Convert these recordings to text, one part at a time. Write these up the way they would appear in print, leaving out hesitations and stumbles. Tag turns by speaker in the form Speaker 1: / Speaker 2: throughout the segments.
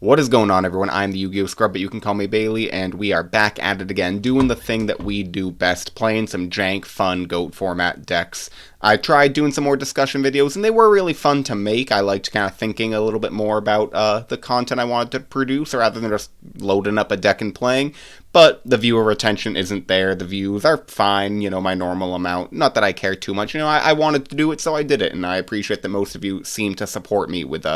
Speaker 1: What is going on, everyone? I'm the Yu-Gi-Oh! Scrub, but you can call me Bailey, and we are back at it again, doing the thing that we do best, playing some jank, fun, GOAT format decks. I tried doing some more discussion videos, and they were really fun to make. I liked kind of thinking a little bit more about the content I wanted to produce, rather than just loading up a deck and playing. But the viewer retention isn't there. The views are fine, my normal amount. Not that I care too much. I wanted to do it, so I did it, and I appreciate that most of you seem to support me with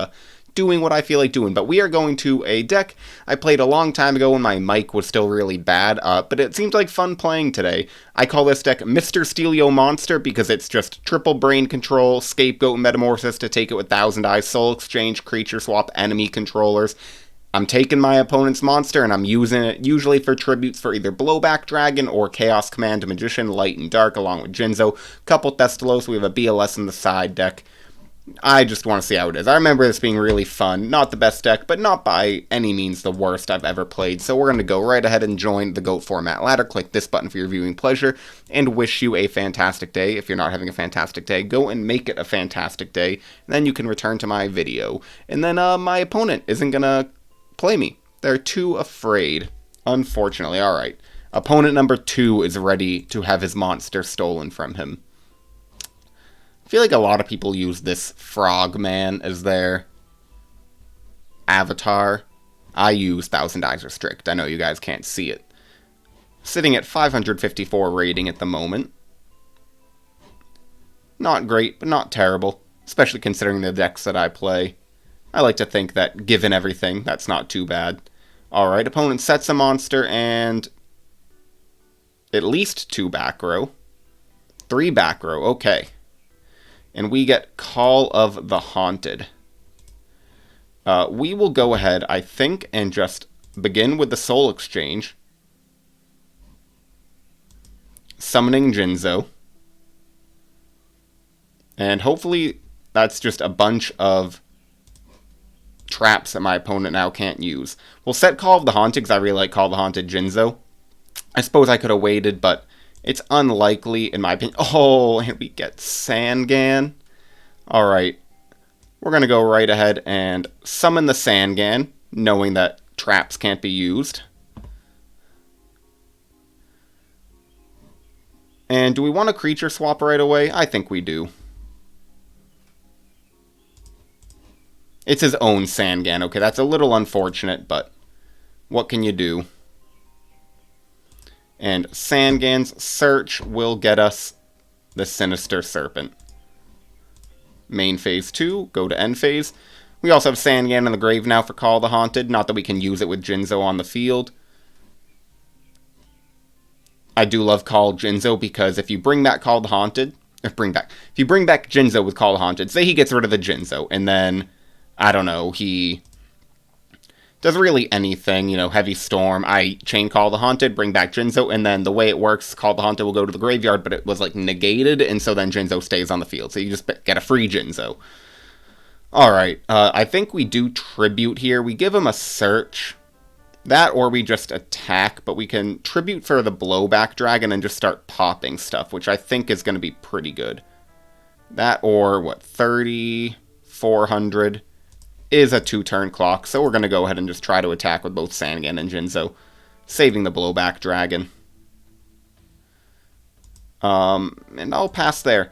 Speaker 1: doing what I feel like doing. But we are going to a deck I played a long time ago when my mic was still really bad, but it seems like fun playing today. I call this deck Mr. Steelio Monster because it's just triple brain control, scapegoat metamorphosis to take it with Thousand Eyes, soul exchange, creature swap, enemy controllers. I'm taking my opponent's monster and I'm using it usually for tributes for either Blowback Dragon or Chaos Command Magician, Light and Dark, along with YuGiOh. Couple Thestalos, we have a BLS in the side deck. I just want to see how it is. I remember this being really fun. Not the best deck, but not by any means the worst I've ever played. So we're going to go right ahead and join the GOAT format ladder. Click this button for your viewing pleasure, and wish you a fantastic day. If you're not having a fantastic day, go and make it a fantastic day, and then you can return to my video. And then my opponent isn't going to play me. They're too afraid, unfortunately. Alright. Opponent number 2 is ready to have his monster stolen from him. I feel like a lot of people use this Frogman as their avatar. I use Thousand Eyes Restrict. I know you guys can't see it. Sitting at 554 rating at the moment. Not great, but not terrible. Especially considering the decks that I play. I like to think that, given everything, that's not too bad. Alright, opponent sets a monster and at least 2 back row. 3 back row, okay. And we get Call of the Haunted. We will go ahead, I think, and just begin with the Soul Exchange. Summoning YuGiOh. And hopefully that's just a bunch of traps that my opponent now can't use. We'll set Call of the Haunted because I really like Call of the Haunted YuGiOh. I suppose I could have waited, but it's unlikely, in my opinion. Oh, and we get Sangan. Alright. We're going to go right ahead and summon the Sangan, knowing that traps can't be used. And do we want a creature swap right away? I think we do. It's his own Sangan. Okay, that's a little unfortunate, but what can you do? And Sangan's Search will get us the Sinister Serpent. Main phase 2, go to end phase. We also have Sangan in the grave now for Call of the Haunted. Not that we can use it with YuGiOh on the field. I do love Call of YuGiOh because if you bring back Call of the Haunted, if you bring back YuGiOh with Call of the Haunted, say he gets rid of the YuGiOh, and then, I don't know, he does really anything, Heavy Storm, I chain Call of the Haunted, bring back YuGiOh, and then the way it works, Call of the Haunted will go to the graveyard, but it was, negated, and so then YuGiOh stays on the field, so you just get a free YuGiOh. Alright, I think we do Tribute here. We give him a Search. That, or we just attack, but we can Tribute for the Blowback Dragon and just start popping stuff, which I think is going to be pretty good. That, or, 3,400... is a 2-turn clock, so we're going to go ahead and just try to attack with both Sangan and YuGiOh, saving the Blowback Dragon. And I'll pass there.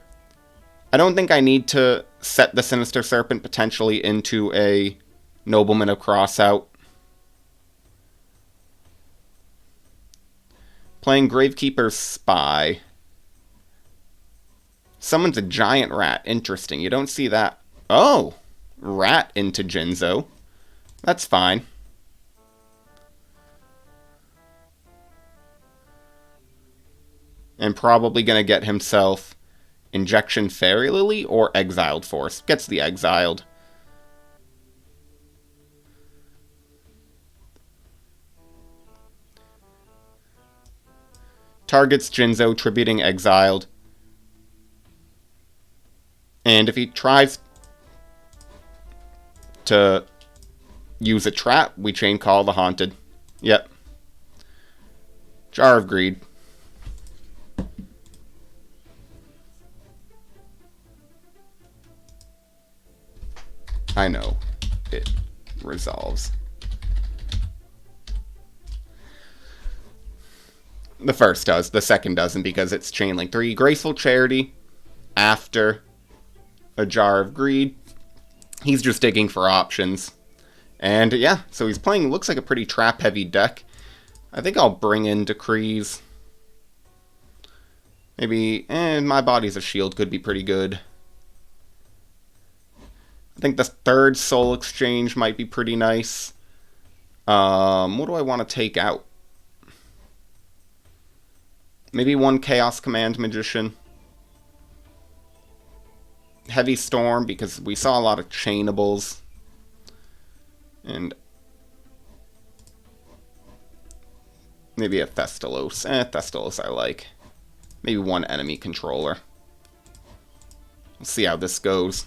Speaker 1: I don't think I need to set the Sinister Serpent potentially into a Nobleman of Crossout. Playing Gravekeeper's Spy. Summons a giant rat. Interesting. You don't see that. Oh! Rat into YuGiOh. That's fine. And probably going to get himself Injection Fairy Lily or Exiled Force. Gets the Exiled. Targets YuGiOh, tributing Exiled. And if he tries to use a trap, we chain Call the Haunted. Yep. Jar of Greed. I know. It resolves. The first does, the second doesn't because it's Chain Link 3. Graceful Charity after a Jar of Greed. He's just digging for options. And yeah, so he's playing, looks like a pretty trap-heavy deck. I think I'll bring in Decrees. Maybe, My Body's a Shield could be pretty good. I think the third Soul Exchange might be pretty nice. What do I want to take out? Maybe one Chaos Command Magician. Heavy Storm, because we saw a lot of chainables. And maybe a Thestalos. Thestalos I like. Maybe one enemy controller. We'll see how this goes.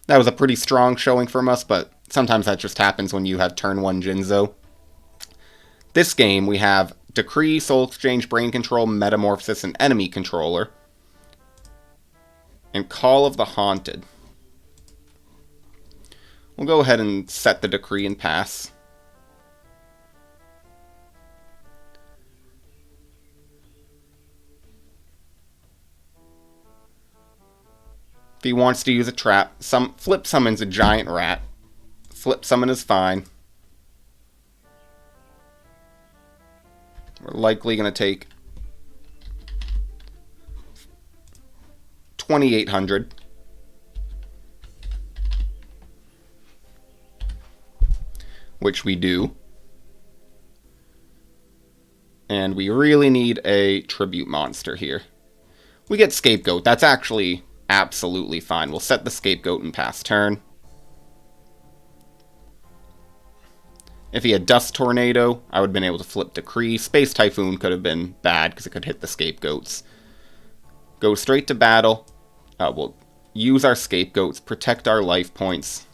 Speaker 1: That was a pretty strong showing from us, but sometimes that just happens when you have turn 1 Jinzo. This game, we have Decree, Soul Exchange, Brain Control, Metamorphosis, and Enemy Controller. And Call of the Haunted. We'll go ahead and set the Decree and pass. If he wants to use a trap, Flip Summon's a giant rat. Flip Summon is fine. We're likely going to take 2,800. Which we do. And we really need a tribute monster here. We get Scapegoat. That's actually absolutely fine. We'll set the Scapegoat and pass turn. If he had Dust Tornado, I would have been able to flip Decree. Space Typhoon could have been bad because it could hit the Scapegoats. Go straight to battle. We'll use our Scapegoats, protect our life points.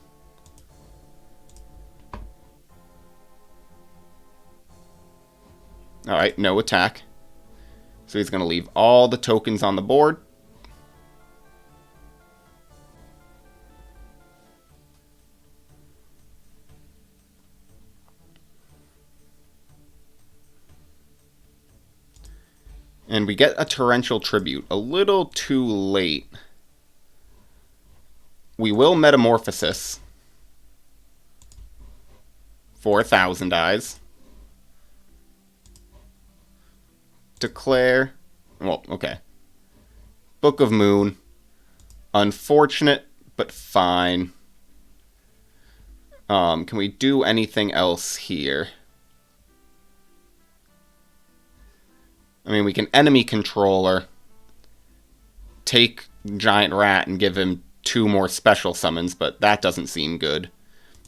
Speaker 1: Alright, no attack. So he's going to leave all the tokens on the board. And we get a Torrential Tribute. A little too late. We will Metamorphosis for 1,000 Eyes. Declare. Well, okay. Book of Moon. Unfortunate, but fine. Can we do anything else here? I mean, we can enemy controller, take Giant Rat and give him 2 more special summons, but that doesn't seem good.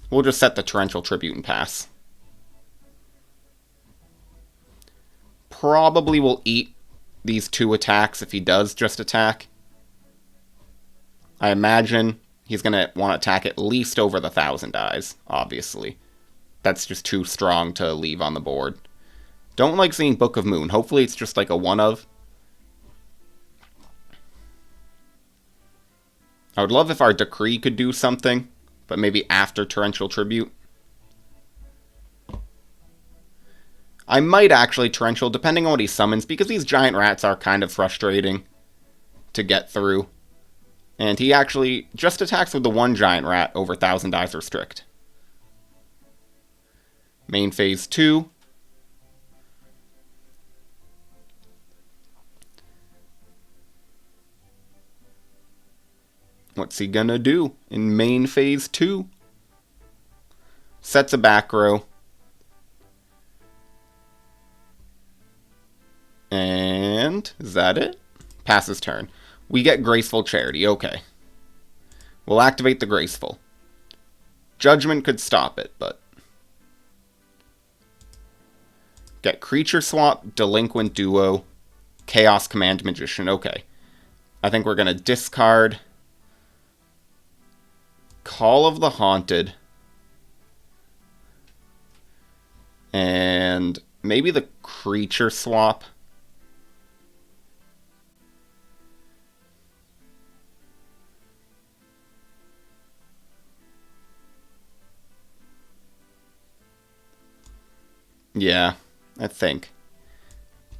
Speaker 1: We'll just set the Torrential Tribute and pass. Probably will eat these 2 attacks if he does just attack. I imagine he's going to want to attack at least over the 1,000 Eyes, obviously. That's just too strong to leave on the board. Don't like seeing Book of Moon. Hopefully it's just like a one-of. I would love if our Decree could do something, but maybe after Torrential Tribute. I might actually Torrential, depending on what he summons, because these giant rats are kind of frustrating to get through. And he actually just attacks with the 1 giant rat over 1,000 Eyes Restrict. Main phase 2. What's he gonna do in main phase 2? Sets a back row. And is that it? Passes turn. We get Graceful Charity. Okay. We'll activate the Graceful. Judgment could stop it, but... Get Creature Swap, Delinquent Duo, Chaos Command Magician. Okay. I think we're going to discard Call of the Haunted. And maybe the Creature Swap. Yeah, I think.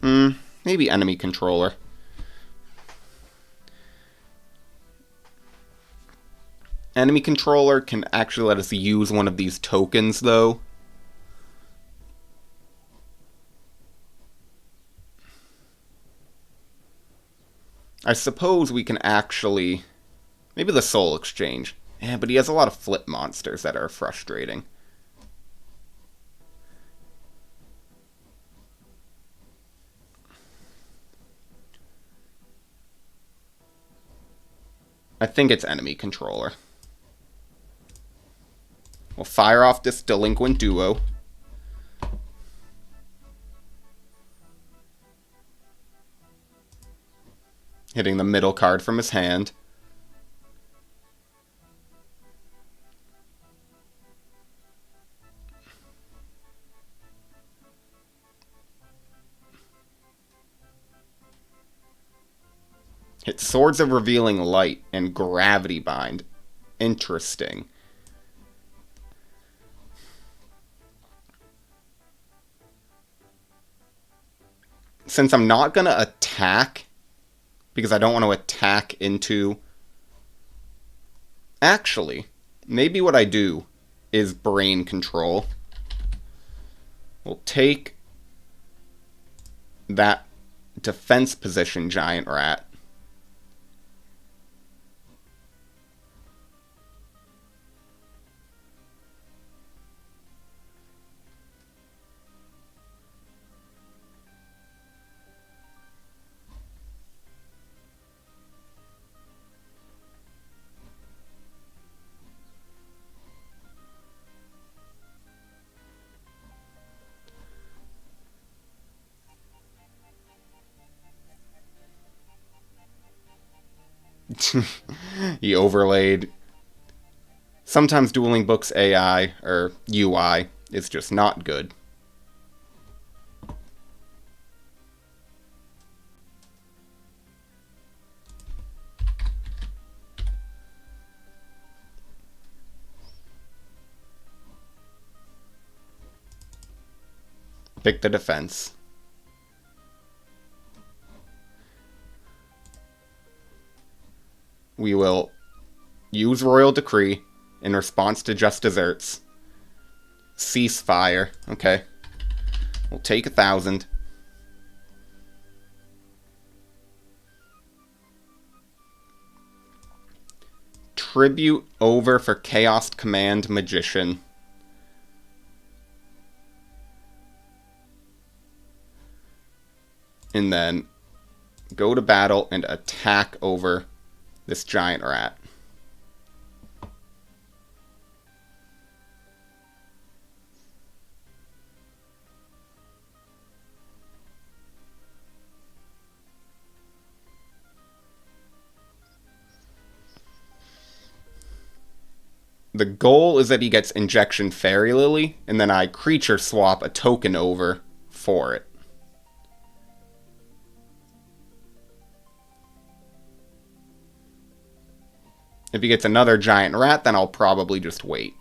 Speaker 1: Maybe enemy controller. Enemy controller can actually let us use one of these tokens, though. I suppose we can actually... Maybe the Soul Exchange. Yeah, but he has a lot of flip monsters that are frustrating. I think it's enemy controller. We'll fire off this Delinquent Duo. Hitting the middle card from his hand. Hit Swords of Revealing Light and Gravity Bind. Interesting. Since I'm not going to attack, because I don't want to attack into... Actually, maybe what I do is Brain Control. We'll take that defense position Giant Rat. He overlaid. Sometimes Dueling Books AI, or UI, is just not good. Pick the defense. We will use Royal Decree in response to Just Desserts. Ceasefire. Okay. We'll take 1,000. Tribute over for Chaos Command Magician. And then go to battle and attack over this Giant Rat. The goal is that he gets Injection Fairy Lily, and then I creature swap a token over for it. If he gets another Giant Rat, then I'll probably just wait.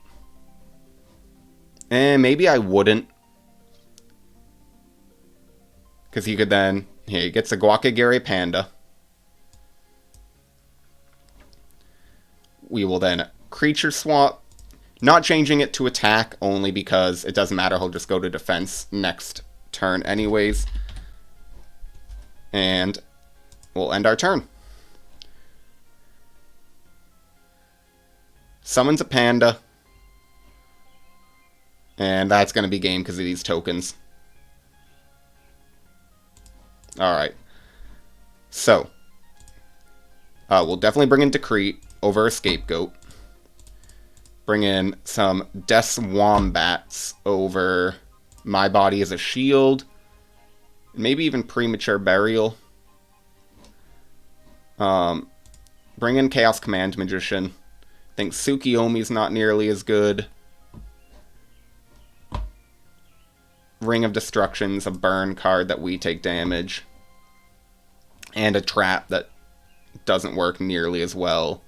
Speaker 1: And maybe I wouldn't. Because he could then... Here, he gets a Guacagary Panda. We will then creature swap. Not changing it to attack, only because it doesn't matter. He'll just go to defense next turn anyways. And we'll end our turn. Summons a Panda. And that's going to be game because of these tokens. Alright. So. We'll definitely bring in Decree over a Scapegoat. Bring in some Death Wombats over My Body as a Shield. Maybe even Premature Burial. Bring in Chaos Command Magician. I think Tsukiyomi's not nearly as good. Ring of Destruction's a burn card that we take damage. And a trap that doesn't work nearly as well.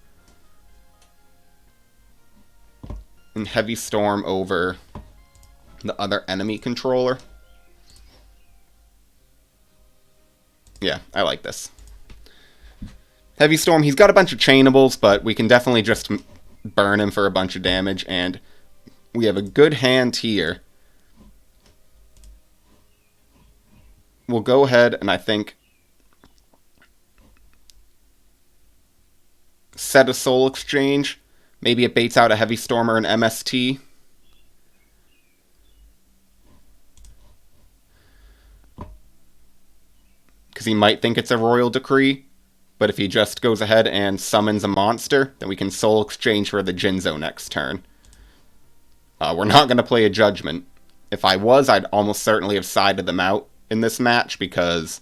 Speaker 1: And Heavy Storm over the other enemy controller. Yeah, I like this. Heavy Storm, he's got a bunch of chainables, but we can definitely just burn him for a bunch of damage, and we have a good hand here. We'll go ahead and I think set a Soul Exchange. Maybe it baits out a Heavy Storm or an MST. Because he might think it's a Royal Decree. But if he just goes ahead and summons a monster, then we can Soul Exchange for the Jinzo next turn. We're not going to play a Judgment. If I was, I'd almost certainly have sided them out in this match, because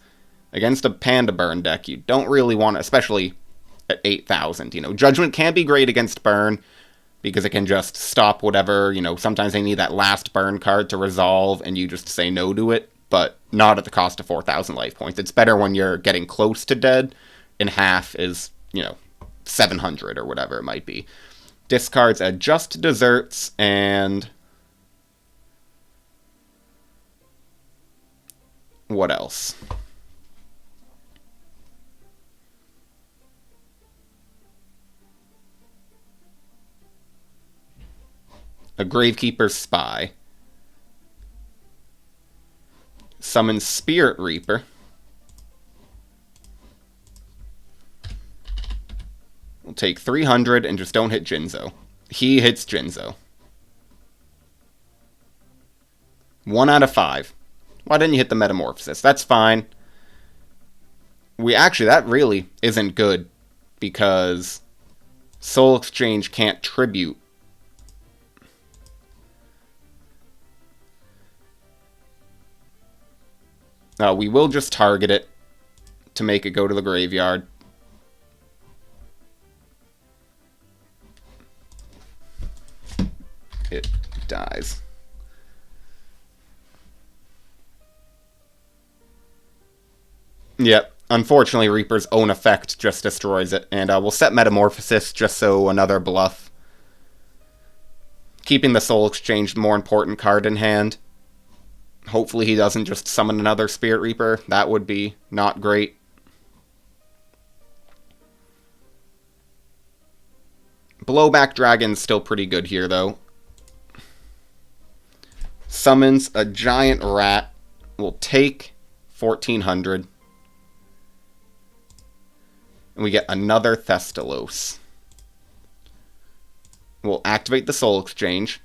Speaker 1: against a Panda Burn deck, you don't really want to, especially at 8,000. You know, Judgment can be great against Burn, because it can just stop whatever, you know, sometimes they need that last Burn card to resolve, and you just say no to it, but not at the cost of 4,000 life points. It's better when you're getting close to dead, and half is, you know, 700 or whatever it might be. Discards a Just Desserts and what else? A Gravekeeper's Spy. Summons Spirit Reaper. We'll take 300 and just don't hit Jinzo. He hits Jinzo. 1 out of 5. Why didn't you hit the Metamorphosis? That's fine. That really isn't good, because Soul Exchange can't tribute. We will just target it to make it go to the graveyard. It dies. Yep. Unfortunately, Reaper's own effect just destroys it. And we'll set Metamorphosis just so another bluff. Keeping the Soul Exchange more important card in hand. Hopefully he doesn't just summon another Spirit Reaper. That would be not great. Blowback Dragon's still pretty good here, though. Summons a giant rat. We'll take 1,400. And we get another Thestalos. We'll activate the Soul Exchange.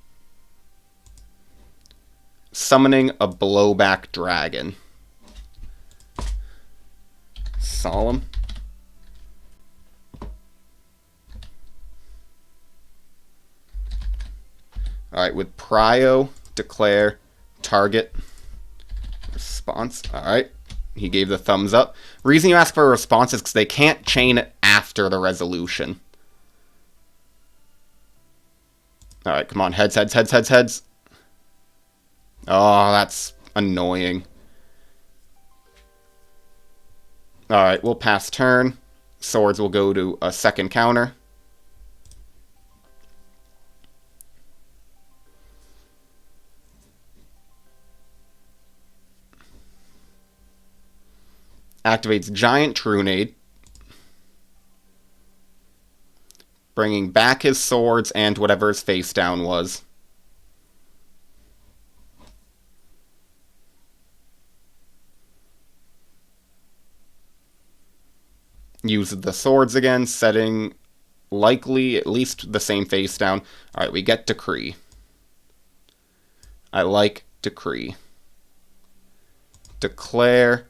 Speaker 1: Summoning a Blowback Dragon. Solemn. Alright, with Prio, declare, target, response. Alright, he gave the thumbs up. Reason you ask for a response is because they can't chain it after the resolution. Alright, come on, heads, heads, heads, heads, heads. Oh, that's annoying. Alright, we'll pass turn. Swords will go to a second counter. Activates Giant Trunade. Bringing back his swords and whatever his face down was. Use the swords again, setting likely at least the same face down. Alright, we get Decree. I like Decree. Declare.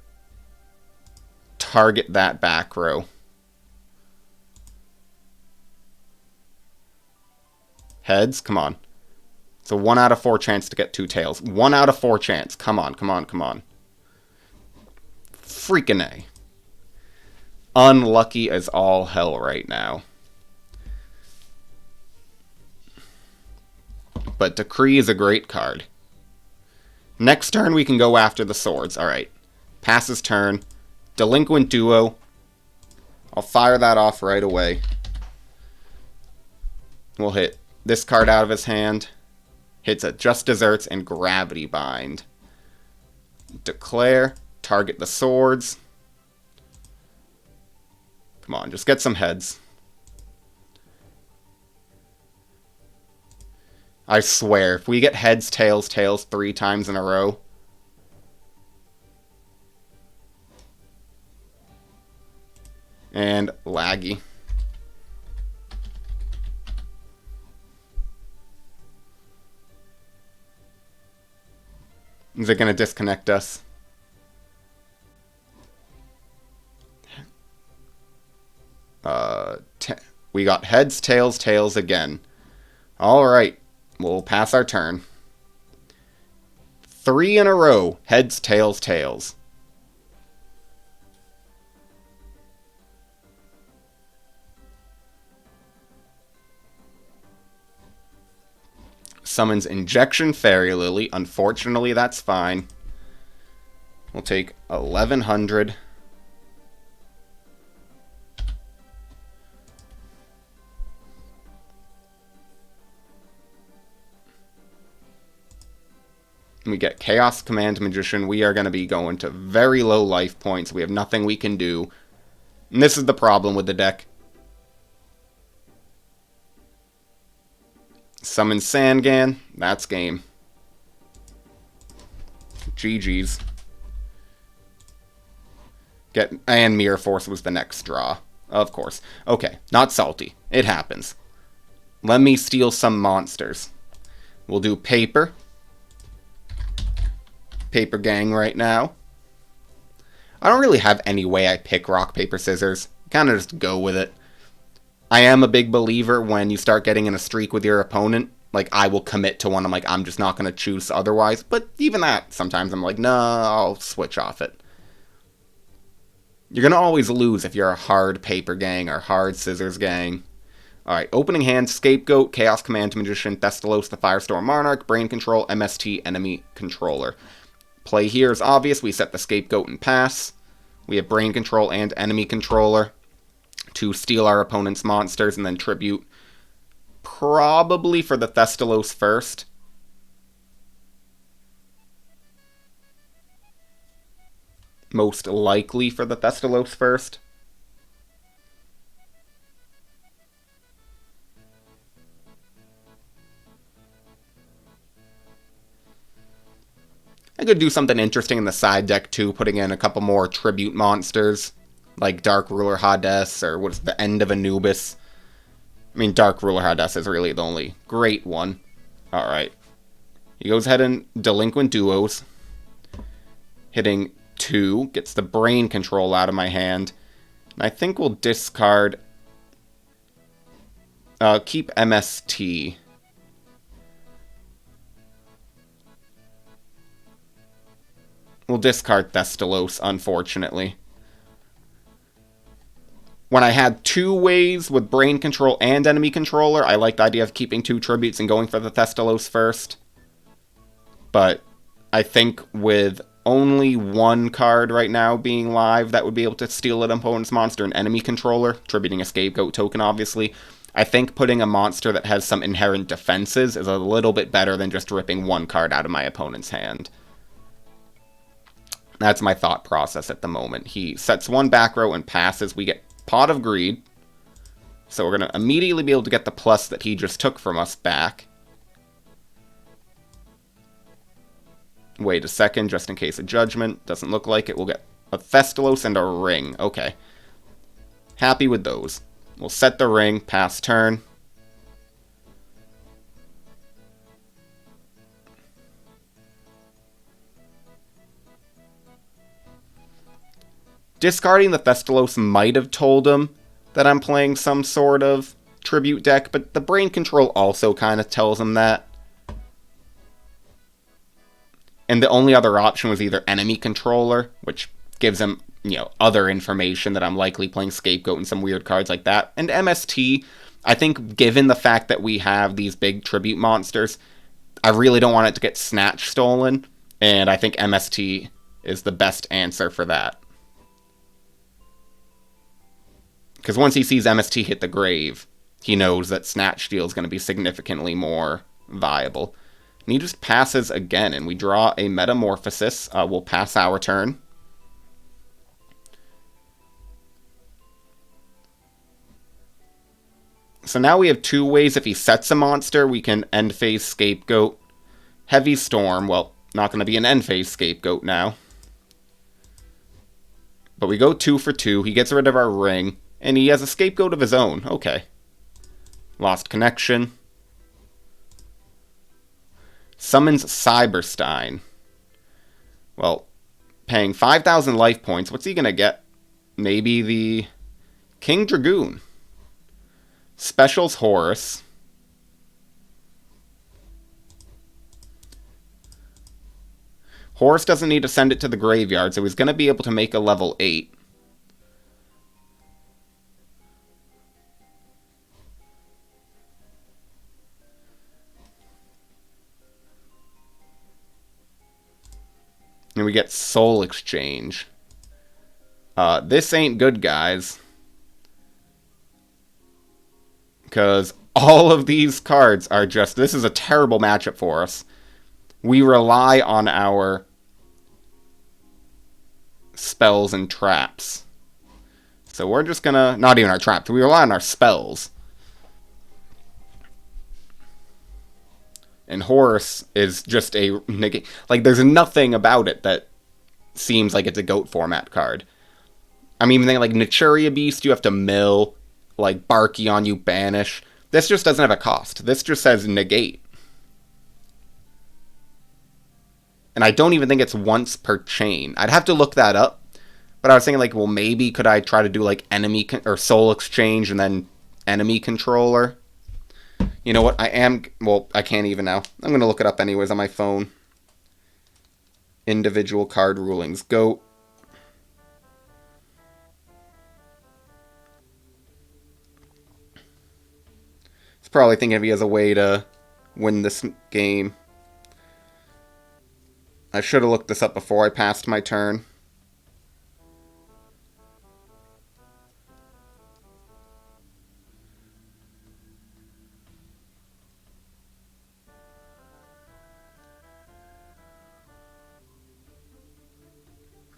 Speaker 1: Target that back row. Heads, come on. It's a 1 out of 4 chance to get 2 tails. 1 out of 4 chance. Come on, come on, come on. Freaking A. Unlucky as all hell right now. But Decree is a great card. Next turn we can go after the swords. Alright. Passes turn. Delinquent Duo. I'll fire that off right away. We'll hit this card out of his hand. Hits a Just Desserts and Gravity Bind. Declare. Target the swords. Come on, just get some heads. I swear, if we get heads, tails, tails 3 times in a row... And laggy. Is it going to disconnect us? We got heads, tails, tails again. Alright, we'll pass our turn. 3 in a row. Heads, tails, tails. Summons Injection Fairy Lily. Unfortunately, that's fine. We'll take 1100. We get Chaos Command Magician. We are going to be going to very low life points. We have nothing we can do. And this is the problem with the deck. Summon Sangan. That's game. GG's. And Mirror Force was the next draw. Of course. Okay, not salty. It happens. Let me steal some monsters. We'll do Paper. Paper Gang right now. I don't really have any way I pick rock, paper, scissors. Kind of just go with it. I am a big believer when you start getting in a streak with your opponent. Like, I will commit to one. I'm like, I'm just not going to choose otherwise. But even that, sometimes I'm like, no, I'll switch off it. You're going to always lose if you're a hard paper gang or hard scissors gang. Alright, opening hand, Scapegoat, Chaos Command Magician, Thestalos the Firestorm Monarch, Brain Control, MST, Enemy Controller. Play here is obvious. We set the Scapegoat and pass. We have Brain Control and Enemy Controller to steal our opponent's monsters and then tribute. Probably for the Thestalos first. Most likely for the Thestalos first. I could do something interesting in the side deck too, putting in a couple more tribute monsters, like Dark Ruler Hades, or what's the End of Anubis. I mean, Dark Ruler Hades is really the only great one. Alright. He goes ahead and Delinquent Duos. Hitting 2, gets the Brain Control out of my hand. And I think we'll discard... keep MST. We'll discard Thestalos, unfortunately. When I had 2 ways with Brain Control and Enemy Controller, I liked the idea of keeping 2 tributes and going for the Thestalos first. But I think with only 1 card right now being live that would be able to steal an opponent's monster, an Enemy Controller, tributing a Scapegoat token, obviously, I think putting a monster that has some inherent defenses is a little bit better than just ripping 1 card out of my opponent's hand. That's my thought process at the moment. He sets 1 back row and passes. We get Pot of Greed. So we're going to immediately be able to get the plus that he just took from us back. Wait a second, just in case of Judgment. Doesn't look like it. We'll get a Thestalos and a Ring. Okay. Happy with those. We'll set the Ring, pass turn. Discarding the Thestalos might have told him that I'm playing some sort of tribute deck, but the Brain Control also kind of tells him that. And the only other option was either Enemy Controller, which gives him, you know, other information that I'm likely playing Scapegoat and some weird cards like that. And MST, I think given the fact that we have these big tribute monsters, I really don't want it to get Snatch stolen, and I think MST is the best answer for that. Because once he sees MST hit the grave, he knows that Snatch Steal is going to be significantly more viable. And he just passes again, and we draw a Metamorphosis. We'll pass our turn. So now we have two ways. If he sets a monster, we can end phase scapegoat. Heavy Storm, well, not going to be an end phase scapegoat now. But we go 2 for 2. He gets rid of our ring. And he has a scapegoat of his own. Okay. Lost connection. Summons Cyberstein. Well, paying 5,000 life points. What's he going to get? Maybe the King Dragoon. Specials Horus. Horus doesn't need to send it to the graveyard, so he's going to be able to make a level 8. And we get Soul Exchange. This ain't good, guys. Because all of these cards are just... This is a terrible matchup for us. We rely on our spells and traps. So we're just gonna... Not even our traps. We rely on our spells. And Horus is just a... Like, there's nothing about it that seems like it's a GOAT format card. I mean, even thinking like Naturia Beast, you have to mill. Like, Barkion, you banish. This just doesn't have a cost. This just says negate. And I don't even think it's once per chain. I'd have to look that up. But I was thinking, like, well, maybe could I try to do, like, enemy... or Soul Exchange and then enemy controller? You know what? Well, I can't even now. I'm going to look it up anyways on my phone. Individual card rulings. GOAT. He's probably thinking if he has a way to win this game. I should have looked this up before I passed my turn.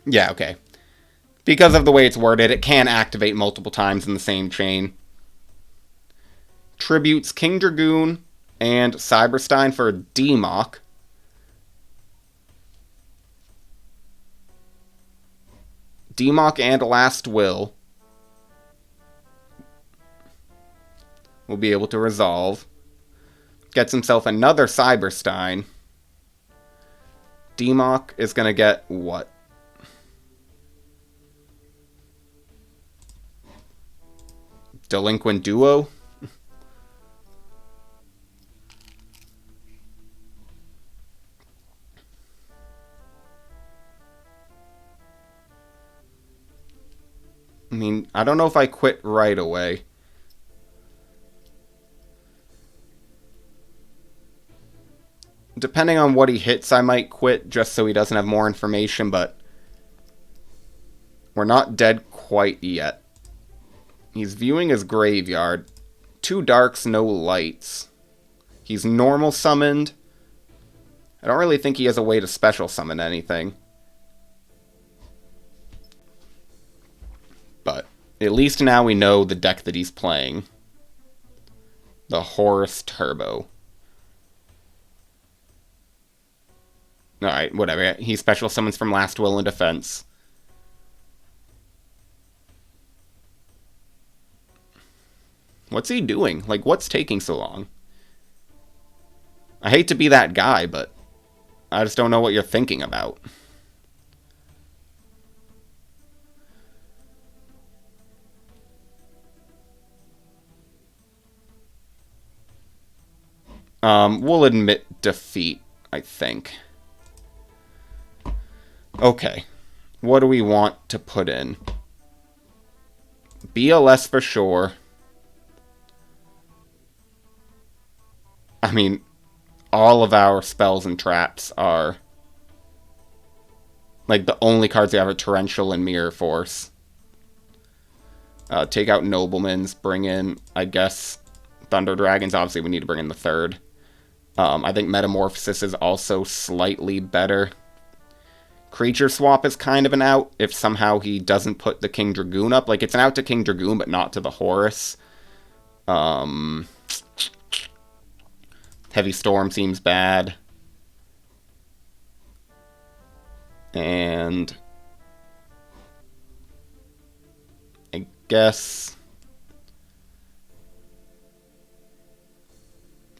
Speaker 1: Yeah, okay. Because of the way it's worded, it can activate multiple times in the same chain. Tributes King Dragoon and Cyberstein for Demok. Demok and Last Will will be able to resolve. Gets himself another Cyberstein. Demok is going to get what? Delinquent Duo? I mean, I don't know if I quit right away. Depending on what he hits, I might quit just so he doesn't have more information, but we're not dead quite yet. He's viewing his graveyard. 2 darks, no lights. He's normal summoned. I don't really think he has a way to special summon anything. But at least now we know the deck that he's playing. The Horus Turbo. Alright, whatever. He special summons from Last Will and Defense. What's he doing? Like, what's taking so long? I hate to be that guy, but I just don't know what you're thinking about. We'll admit defeat, I think. Okay. What do we want to put in? BLS for sure. I mean, all of our spells and traps are... like, the only cards we have are Torrential and Mirror Force. Take out Nobleman's, bring in, I guess, Thunder Dragons. Obviously, we need to bring in the 3rd. I think Metamorphosis is also slightly better. Creature Swap is kind of an out if somehow he doesn't put the King Dragoon up. Like, it's an out to King Dragoon, but not to the Horus. Um, Heavy Storm seems bad. And I guess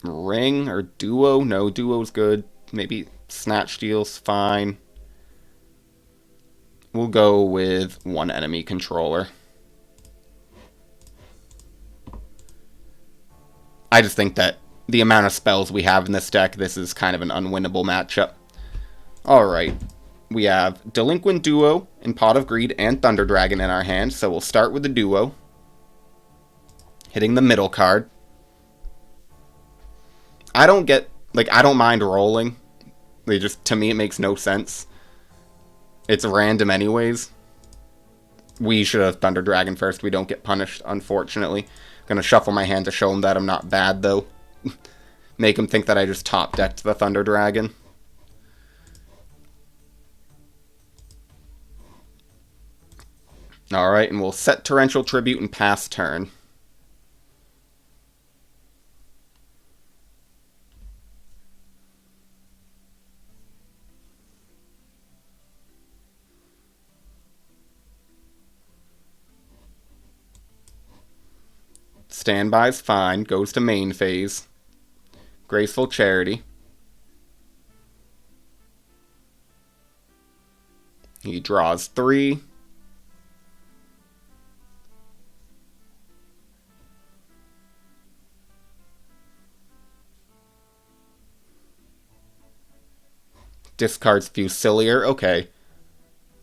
Speaker 1: Ring or Duo? No, Duo's good. Maybe Snatch Steal's fine. We'll go with one enemy controller. I just think that the amount of spells we have in this deck, this is kind of an unwinnable matchup. Alright, we have Delinquent Duo and Pot of Greed and Thunder Dragon in our hand, so we'll start with the Duo. Hitting the middle card. I don't mind rolling. To me, it makes no sense. It's random anyways. We should have Thunder Dragon first. We don't get punished, unfortunately. Gonna shuffle my hand to show him that I'm not bad, though. Make him think that I just top-decked the Thunder Dragon. Alright, and we'll set Torrential Tribute and pass turn. Standby's fine. Goes to main phase. Graceful Charity. He draws 3. Discards Fusilier. Okay.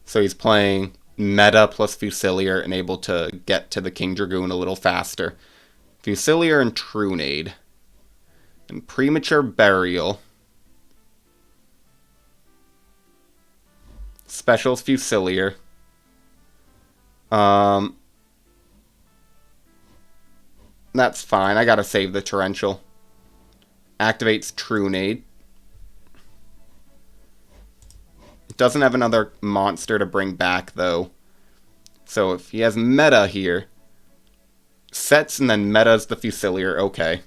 Speaker 1: So he's playing Meta plus Fusilier and able to get to the King Dragoon a little faster. Fusilier and Trunade. And Premature Burial. Specials Fusilier. That's fine. I gotta save the Torrential. Activates Trunade. Doesn't have another monster to bring back, though. So if he has Meta here, sets and then metas the Fusilier, okay.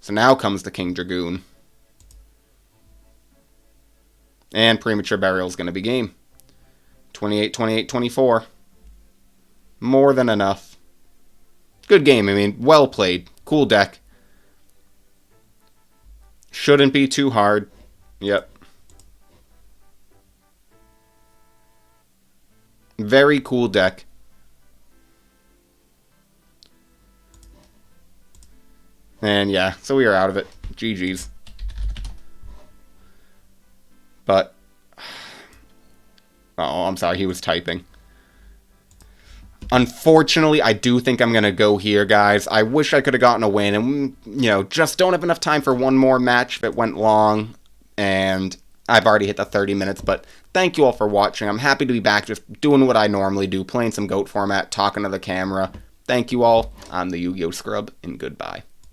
Speaker 1: So now comes the King Dragoon. And Premature Burial is going to be game. 28, 28, 24. More than enough. Good game, I mean, well played. Cool deck. Shouldn't be too hard. Yep. Very cool deck. And yeah, so we are out of it. GG's. But... oh, I'm sorry, he was typing. Unfortunately, I do think I'm going to go here, guys. I wish I could have gotten a win. And, you know, just don't have enough time for one more match if it went long. And I've already hit the 30 minutes. But thank you all for watching. I'm happy to be back just doing what I normally do. Playing some GOAT format, talking to the camera. Thank you all. I'm the YuGiOh Scrub, and goodbye.